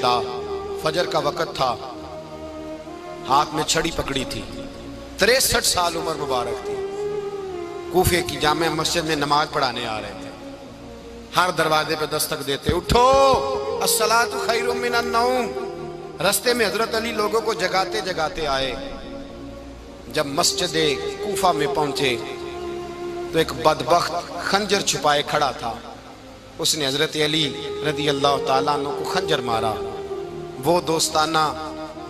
خدا، فجر کا وقت تھا، ہاتھ میں چھڑی پکڑی تھی، 63 سال عمر مبارک تھی، کوفے کی جامع مسجد میں نماز پڑھانے آ رہے تھے۔ ہر دروازے پہ دستک دیتے، اٹھو الصلاۃ خیر من النوم۔ رستے میں حضرت علی لوگوں کو جگاتے جگاتے آئے۔ جب مسجد کوفہ میں پہنچے تو ایک بدبخت خنجر چھپائے کھڑا تھا، اس نے حضرت علی رضی اللہ تعالیٰ عنہ کو خنجر مارا۔ وہ دوستانہ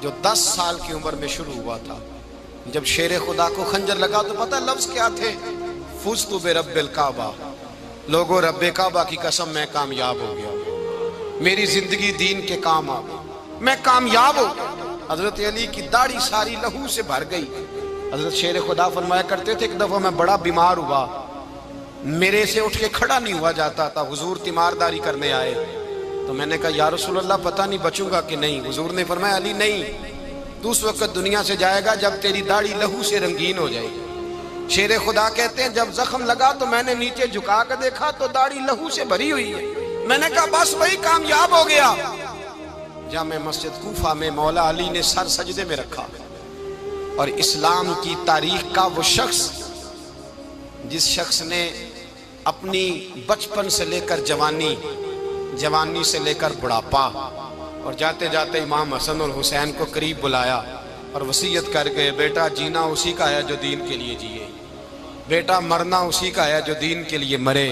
جو 10 سال کی عمر میں شروع ہوا تھا، جب شیر خدا کو خنجر لگا تو پتہ لفظ کیا تھے؟ فزت برب الکعبہ، لوگوں رب کعبہ کی قسم میں کامیاب ہو گیا، میری زندگی دین کے کام آ گئی، میں کامیاب ہو گیا۔ حضرت علی کی داڑھی ساری لہو سے بھر گئی۔ حضرت شیر خدا فرمایا کرتے تھے، ایک دفعہ میں بڑا بیمار ہوا، میرے سے اٹھ کے کھڑا نہیں ہوا جاتا تھا، حضور تیمارداری کرنے آئے تو میں نے کہا یا رسول اللہ پتہ نہیں بچوں گا کہ نہیں۔ حضور نے فرمایا علی نہیں، تو اس وقت دنیا سے جائے گا جب تیری داڑھی لہو سے رنگین ہو جائے گی۔ شیر خدا کہتے ہیں جب زخم لگا تو میں نے نیچے جھکا کر دیکھا تو داڑھی لہو سے بھری ہوئی ہے، میں نے کہا بس وہی کامیاب ہو گیا۔ جامع مسجد کوفہ میں مولا علی نے سر سجدے میں رکھا، اور اسلام کی تاریخ کا وہ شخص جس شخص نے اپنی بچپن سے لے کر جوانی سے لے کر بڑھاپا، اور جاتے جاتے امام حسن اور حسین کو قریب بلایا اور وصیت کر گئے، بیٹا جینا اسی کا ہے جو دین کے لیے جیے، بیٹا مرنا اسی کا ہے جو دین کے لیے مرے،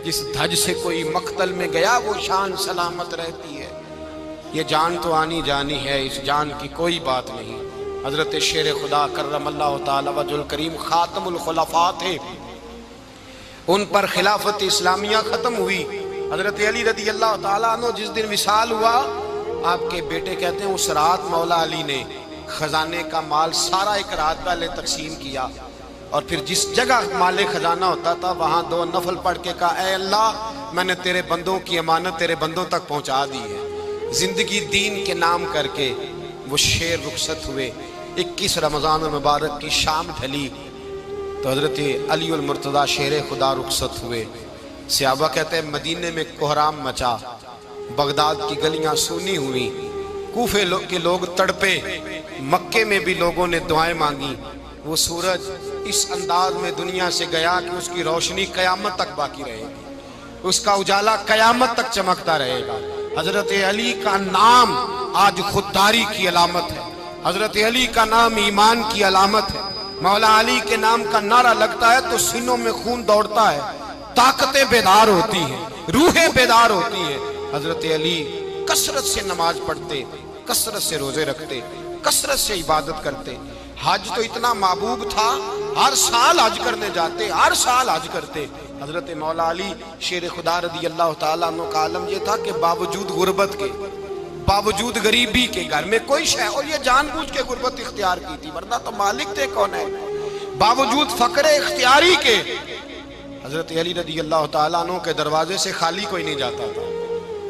جس دھج سے کوئی مقتل میں گیا وہ شان سلامت رہتی ہے، یہ جان تو آنی جانی ہے، اس جان کی کوئی بات نہیں۔ حضرت شیر خدا کرم اللہ تعالی وجہ الکریم خاتم الخلفاء تھے، ان پر خلافت اسلامیہ ختم ہوئی۔ حضرت علی رضی اللہ تعالیٰ عنہ جس دن وصال ہوا، آپ کے بیٹے کہتے ہیں اس رات مولا علی نے خزانے کا مال سارا ایک رات پہلے تقسیم کیا، اور پھر جس جگہ مال خزانہ ہوتا تھا وہاں 2 نفل پڑھ کے کہا اے اللہ میں نے تیرے بندوں کی امانت تیرے بندوں تک پہنچا دی ہے۔ زندگی دین کے نام کر کے وہ شیر رخصت ہوئے۔ 21 رمضان المبارک کی شام ڈھلی تو حضرت علی المرتضیٰ شیر خدا رخصت ہوئے۔ صحابہ کہتے ہیں مدینے میں کوہرام مچا، بغداد کی گلیاں سونی ہوئی، کوفے کے لوگ تڑپے، مکے میں بھی لوگوں نے دعائیں مانگی۔ وہ سورج اس انداز میں دنیا سے گیا کہ اس کی روشنی قیامت تک باقی رہے گی، اس کا اجالا قیامت تک چمکتا رہے گا۔ حضرت علی کا نام آج خودداری کی علامت ہے، حضرت علی کا نام ایمان کی علامت ہے۔ مولا علی کے نام کا نعرہ لگتا ہے تو سینوں میں خون دوڑتا ہے، طاقتیں بیدار ہوتی ہیں، روحیں بیدار ہوتی ہیں۔ حضرت علی کثرت سے نماز پڑھتے، کثرت سے روزے رکھتے، کثرت سے عبادت کرتے۔ حج تو اتنا محبوب تھا، ہر سال حج کرنے جاتے، ہر سال حج کرتے۔ حضرت مولا علی شیر خدا رضی اللہ تعالیٰ عنہ کا عالم یہ تھا کہ باوجود غربت کے، باوجود غریبی کے، گھر میں کوئی شے، اور یہ جان بوجھ کے غربت اختیار کی تھی ورنہ تو مالک تھے کون ہے، باوجود فقر اختیاری کے حضرت علی رضی اللہ تعالیٰ عنہ کے دروازے سے خالی کوئی نہیں جاتا تھا۔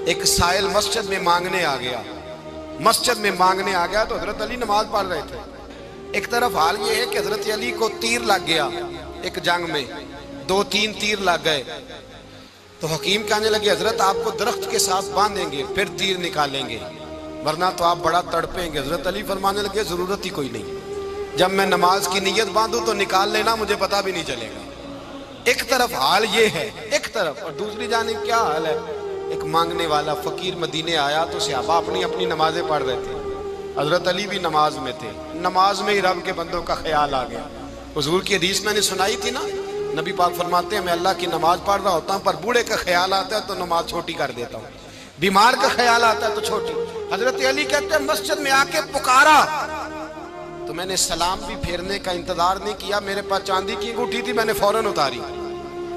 ایک سائل مسجد میں مانگنے آ گیا، تو حضرت علی نماز پڑھ رہے تھے۔ ایک طرف حال یہ ہے کہ حضرت علی کو تیر لگ گیا، ایک جنگ میں 2-3 تیر لگ گئے، تو حکیم کہنے لگے حضرت آپ کو درخت کے ساتھ باندھیں گے پھر تیر نکالیں گے ورنہ تو آپ بڑا تڑپیں گے۔ حضرت علی فرمانے لگے ضرورت ہی کوئی نہیں، جب میں نماز کی نیت باندھوں تو نکال لینا، مجھے پتہ بھی نہیں چلے گا۔ ایک طرف حال یہ ہے، ایک طرف، اور دوسری جانب کیا حال ہے؟ ایک مانگنے والا فقیر مدینے آیا تو صحابہ اپنی اپنی نمازیں پڑھ رہے تھے، حضرت علی بھی نماز میں تھے، نماز میں ہی رب کے بندوں کا خیال آ گیا۔ حضور کی حدیث میں نے سنائی تھی نا، نبی پاک فرماتے ہیں میں اللہ کی نماز پڑھ رہا ہوتا ہوں پر بوڑھے کا خیال آتا ہے تو نماز چھوٹی کر دیتا ہوں، بیمار کا خیال آتا ہے تو چھوٹی۔ حضرت علی کہتے ہیں مسجد میں آ کے پکارا تو میں نے سلام بھی پھیرنے کا انتظار نہیں کیا، میرے پاس چاندی کی انگوٹھی تھی، میں نے فوراً اتاری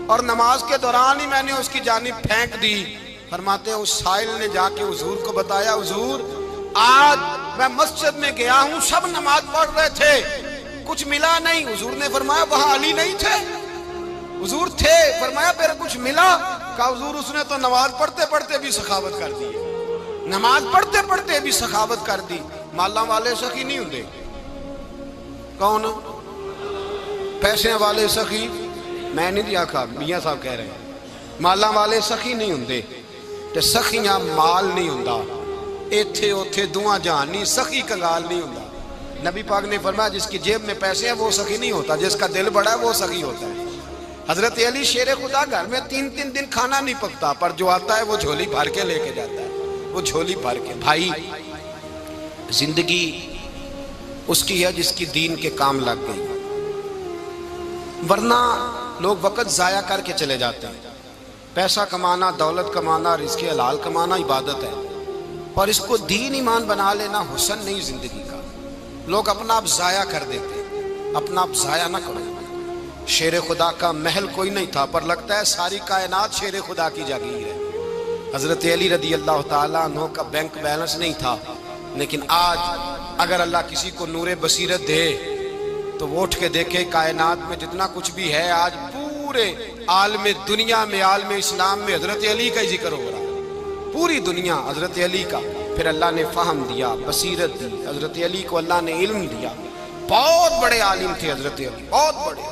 اور نماز کے دوران ہی میں نے اس کی جانب پھینک دی۔ فرماتے ہیں اس سائل نے جا کے حضور کو بتایا، حضور آج میں مسجد میں گیا ہوں، سب نماز پڑھ رہے تھے، کچھ ملا نہیں۔ حضور نے فرمایا وہاں علی نہیں تھے؟ حضور تھے۔ فرمایا پھر کچھ ملا؟ کہا حضور اس نے تو نماز پڑھتے پڑھتے بھی سخاوت کر دی، نماز پڑھتے پڑھتے بھی سخاوت کر دی۔ مالاں والے سخی نہیں ہوندے، کون؟ پیسے والے سخی میں نہیں دیا کھا، میاں صاحب کہہ رہے ہیں مالاں والے سخی نہیں ہوندے، تے سخیاں مال نہیں ہوندا، ایتھے اوتھے دعا جہان نہیں، سخی کنگال نہیں ہوتا۔ نبی پاک نے فرمایا جس کی جیب میں پیسے ہیں وہ سخی نہیں ہوتا، جس کا دل بڑا ہے وہ سخی ہوتا ہے۔ حضرت علی شیر خدا گھر میں 3 دن کھانا نہیں پکتا، پر جو آتا ہے وہ جھولی بھر کے لے کے جاتا ہے، وہ جھولی بھر کے۔ بھائی زندگی اس کی ہے جس کی دین کے کام لگ گئی، ورنہ لوگ وقت ضائع کر کے چلے جاتے ہیں۔ پیسہ کمانا، دولت کمانا، رزق حلال کمانا عبادت ہے، پر اس کو دین ایمان بنا لینا حسن نہیں زندگی کا۔ لوگ اپنا آپ ضائع کر دیتے ہیں، اپنا آپ ضائع نہ کرو۔ شیر خدا کا محل کوئی نہیں تھا، پر لگتا ہے ساری کائنات شیر خدا کی جاگیر ہے۔ حضرت علی رضی اللہ تعالیٰ عنہ کا بینک بیلنس نہیں تھا، لیکن آج اگر اللہ کسی کو نور بصیرت دے تو وہ اٹھ کے دیکھے کائنات میں جتنا کچھ بھی ہے، آج پورے عالم دنیا میں، عالم اسلام میں حضرت علی کا ہی ذکر ہو رہا ہے، پوری دنیا حضرت علی کا۔ پھر اللہ نے فہم دیا، بصیرت دی، حضرت علی کو اللہ نے علم دیا۔ بہت بڑے عالم تھے حضرت علی، بہت بڑے۔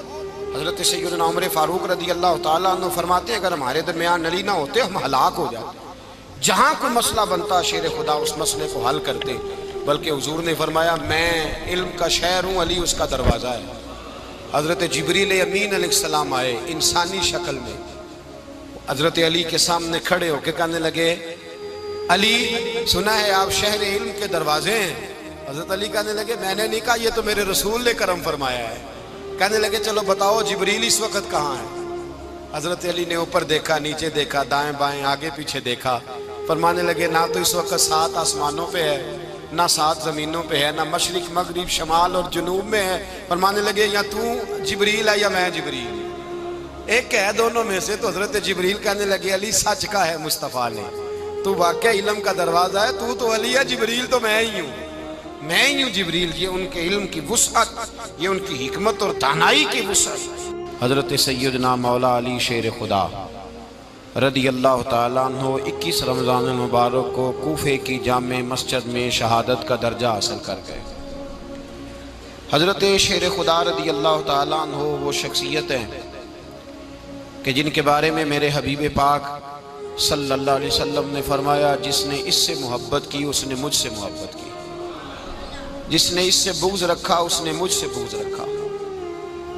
حضرت سیدنا عمر فاروق رضی اللہ تعالیٰ عنہ فرماتے ہیں اگر ہمارے درمیان علی نہ ہوتے ہم ہلاک ہو جاتے، جہاں کوئی مسئلہ بنتا شیر خدا اس مسئلے کو حل کرتے۔ بلکہ حضور نے فرمایا میں علم کا شہر ہوں، علی اس کا دروازہ ہے۔ حضرت جبریل امین علیہ السلام آئے انسانی شکل میں، حضرت علی کے سامنے کھڑے ہو کے کہنے لگے علی سنا ہے آپ شہر علم کے دروازے ہیں۔ حضرت علی کہنے لگے میں نے نہیں کہا، یہ تو میرے رسول نے کرم فرمایا ہے۔ کہنے لگے چلو بتاؤ جبریل اس وقت کہاں ہے؟ حضرت علی نے اوپر دیکھا، نیچے دیکھا، دائیں بائیں آگے پیچھے دیکھا، فرمانے لگے نہ تو اس وقت 7 آسمانوں پہ ہے، نہ 7 زمینوں پہ ہے، نہ مشرق مغرب شمال اور جنوب میں ہے۔ فرمانے لگے یا تو جبریل ہے یا میں جبریل، ایک ہے دونوں میں سے۔ تو حضرت جبریل کہنے لگے علی سچ کا ہے مصطفیٰ نے، تو واقعہ علم کا دروازہ ہے، تو علی ہے، جبریل تو میں ہی ہوں، میں ہی ہوں جبریل۔ یہ ان کے علم کی وسعت، یہ ان کی حکمت اور دانائی کی وسعت۔ حضرت سیدنا مولا علی شیر خدا رضی اللہ تعالیٰ عنہ 21 رمضان المبارک کو کوفے کی جامع مسجد میں شہادت کا درجہ حاصل کر گئے۔ حضرت شیر خدا رضی اللہ تعالیٰ عنہ وہ شخصیت ہیں کہ جن کے بارے میں میرے حبیب پاک صلی اللہ علیہ وسلم نے فرمایا جس نے اس سے محبت کی اس نے مجھ سے محبت کی، جس نے اس سے بغض رکھا اس نے مجھ سے بغض رکھا۔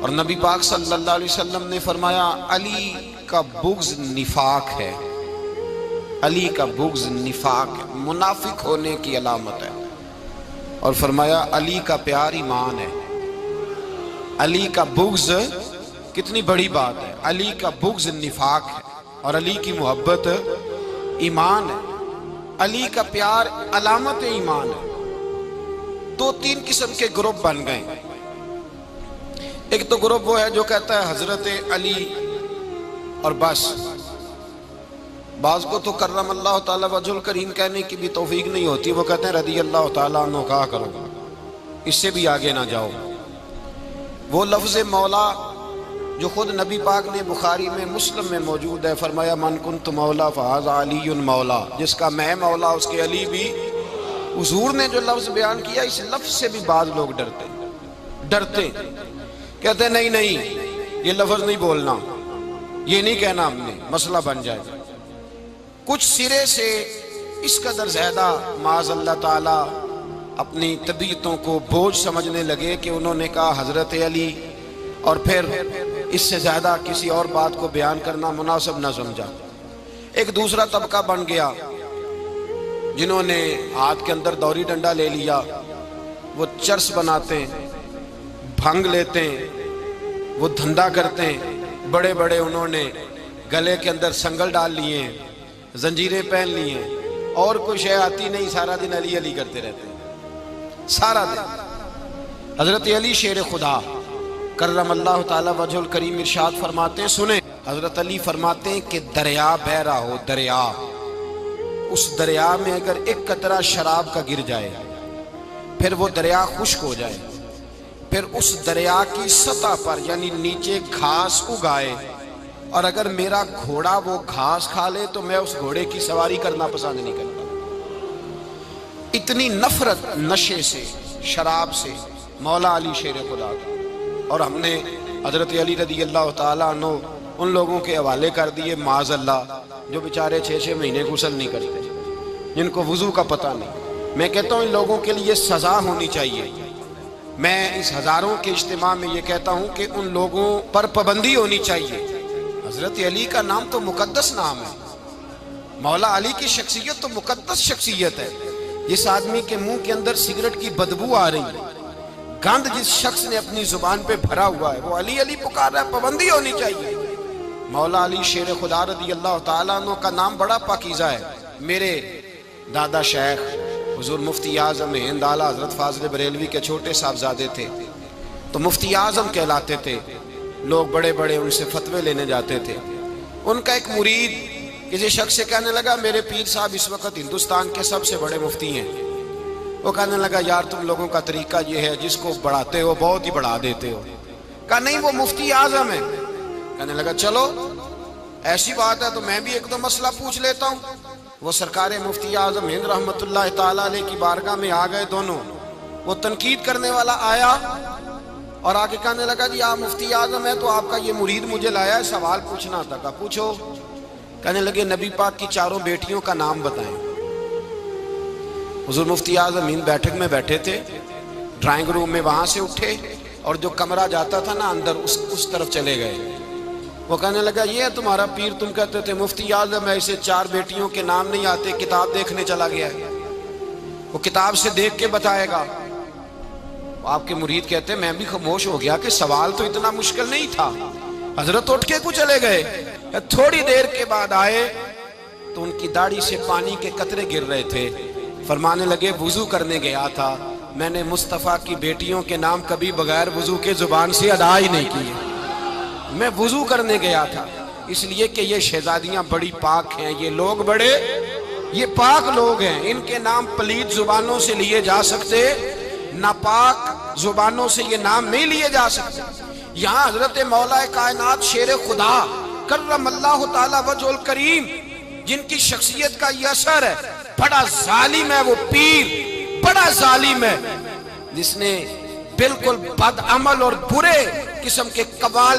اور نبی پاک صلی اللہ علیہ وسلم نے فرمایا علی کا بغض نفاق ہے، علی کا بغض نفاق ہے، منافق ہونے کی علامت ہے۔ اور فرمایا علی کا پیار ایمان ہے، علی کا بغض کتنی بڑی بات ہے، علی کا بغض نفاق ہے اور علی کی محبت ایمان ہے، علی کا پیار علامت ایمان ہے۔ 2-3 قسم کے گروپ بن گئے۔ ایک تو گروپ وہ ہے جو کہتا ہے حضرت علی اور بس، بعض کو تو کرم اللہ تعالیٰ وجہ الکریم کہنے کی بھی توفیق نہیں ہوتی، وہ کہتے ہیں رضی اللہ تعالیٰ عنہ کہا کرو، اس سے بھی آگے نہ جاؤ۔ وہ لفظ مولا جو خود نبی پاک نے بخاری میں مسلم میں موجود ہے، فرمایا من کنت مولا فہذا علی مولا، جس کا میں مولا اس کے علی بھی۔ حضور نے جو لفظ بیان کیا اس لفظ سے بھی بعض لوگ ڈرتے کہتے ہیں نہیں یہ لفظ نہیں بولنا، یہ نہیں کہنا، ہم نے مسئلہ بن جائے گا۔ کچھ سرے سے اس قدر زیادہ معاذ اللہ تعالی اپنی طبیعتوں کو بوجھ سمجھنے لگے کہ انہوں نے کہا حضرت علی، اور پھر اس سے زیادہ کسی اور بات کو بیان کرنا مناسب نہ سمجھا۔ ایک دوسرا طبقہ بن گیا جنہوں نے ہاتھ کے اندر دوری ڈنڈا لے لیا، وہ چرس بناتے ہیں، بھنگ لیتے ہیں، وہ دھندا کرتے ہیں، بڑے بڑے انہوں نے گلے کے اندر سنگل ڈال لیے ہیں، زنجیریں پہن لی ہیں، اور کوئی شے آتی نہیں، سارا دن علی علی کرتے رہتے ہیں سارا دن۔ حضرت علی شیر خدا کرم اللہ تعالی وجہ الکریم ارشاد فرماتے ہیں، سنیں حضرت علی فرماتے ہیں کہ دریا بہ رہا ہو، دریا، اس دریا میں اگر ایک قطرہ شراب کا گر جائے پھر وہ دریا خشک ہو جائے، پھر اس دریا کی سطح پر یعنی نیچے گھاس اگائے، اور اگر میرا گھوڑا وہ گھاس کھا لے تو میں اس گھوڑے کی سواری کرنا پسند نہیں کرتا۔ اتنی نفرت نشے سے، شراب سے مولا علی شیر خدا کا۔ اور ہم نے حضرت علی رضی اللہ تعالیٰ عنہ ان لوگوں کے حوالے کر دیے معاذ اللہ جو بیچارے 6 مہینے غسل نہیں کرتے، جن کو وضو کا پتہ نہیں. میں کہتا ہوں ان لوگوں کے لیے سزا ہونی چاہیے. میں اس ہزاروں کے اجتماع میں یہ کہتا ہوں کہ ان لوگوں پر پابندی ہونی چاہیے. حضرت علی کا نام تو مقدس نام ہے. مولا علی کی شخصیت تو مقدس شخصیت ہے. جس آدمی کے منہ کے اندر سگریٹ کی بدبو آ رہی ہے، گند جس شخص نے اپنی زبان پہ بھرا ہوا ہے، وہ علی علی پکار رہا ہے. پابندی ہونی چاہیے. مولا علی شیر خدا رضی اللہ تعالیٰ عنہ کا نام بڑا پاکیزہ ہے. میرے دادا شیخ حضور مفتی اعظم ہند اعلیٰ حضرت فاضل بریلوی کے چھوٹے صاحبزادے تھے، تو مفتی اعظم کہلاتے تھے. لوگ بڑے بڑے ان سے فتوے لینے جاتے تھے. ان کا ایک مرید کسی شخص سے کہنے لگا میرے پیر صاحب اس وقت ہندوستان کے سب سے بڑے مفتی ہیں. وہ کہنے لگا یار تم لوگوں کا طریقہ یہ ہے، جس کو بڑھاتے ہو بہت ہی بڑھا دیتے ہو. کہا نہیں وہ مفتی اعظم ہے. کہنے لگا چلو ایسی بات ہے تو میں بھی ایک دو مسئلہ پوچھ لیتا ہوں. وہ سرکار مفتی اعظم ہند رحمت اللہ تعالیٰ علیہ کی بارگاہ میں آ گئے دونوں. وہ تنقید کرنے والا آیا اور آگے کہنے لگا جی آپ مفتی اعظم ہے تو آپ کا یہ مرید مجھے لایا ہے، سوال پوچھنا تھا. کہا پوچھو. کہنے لگے نبی پاک کی چاروں بیٹیوں کا نام بتائیں. حضور مفتی اعظم ہند بیٹھک میں بیٹھے تھے، ڈرائنگ روم میں وہاں سے اٹھے اور جو کمرہ جاتا تھا نا اندر اس طرف چلے گئے. وہ کہنے لگا یہ ہے تمہارا پیر، تم کہتے تھے مفتی اعظم ہے، اسے چار بیٹیوں کے نام نہیں آتے، کتاب دیکھنے چلا گیا ہے، وہ کتاب سے دیکھ کے بتائے گا. آپ کے مرید کہتے ہیں میں بھی خاموش ہو گیا کہ سوال تو اتنا مشکل نہیں تھا. حضرت اٹھ کے کچھ چلے گئے. تھوڑی دیر کے بعد آئے تو ان کی داڑھی سے پانی کے قطرے گر رہے تھے. فرمانے لگے وضو کرنے گیا تھا، میں نے مصطفیٰ کی بیٹیوں کے نام کبھی بغیر وضو کے زبان سے ادا ہی نہیں کیے. میں وضو کرنے گیا تھا اس لیے کہ یہ شہزادیاں بڑی پاک ہیں، یہ لوگ بڑے یہ پاک لوگ ہیں، ان کے نام پلید زبانوں سے لیے جا سکتے، ناپاک زبانوں سے یہ نام نہیں لیے جا سکتے. یہاں حضرت مولا کائنات شیر خدا کرم اللہ تعالی وجہ الکریم جن کی شخصیت کا یہ اثر ہے، بڑا ظالم ہے وہ پیر، بڑا ظالم ہے جس نے بالکل بد عمل اور برے قسم کے قوال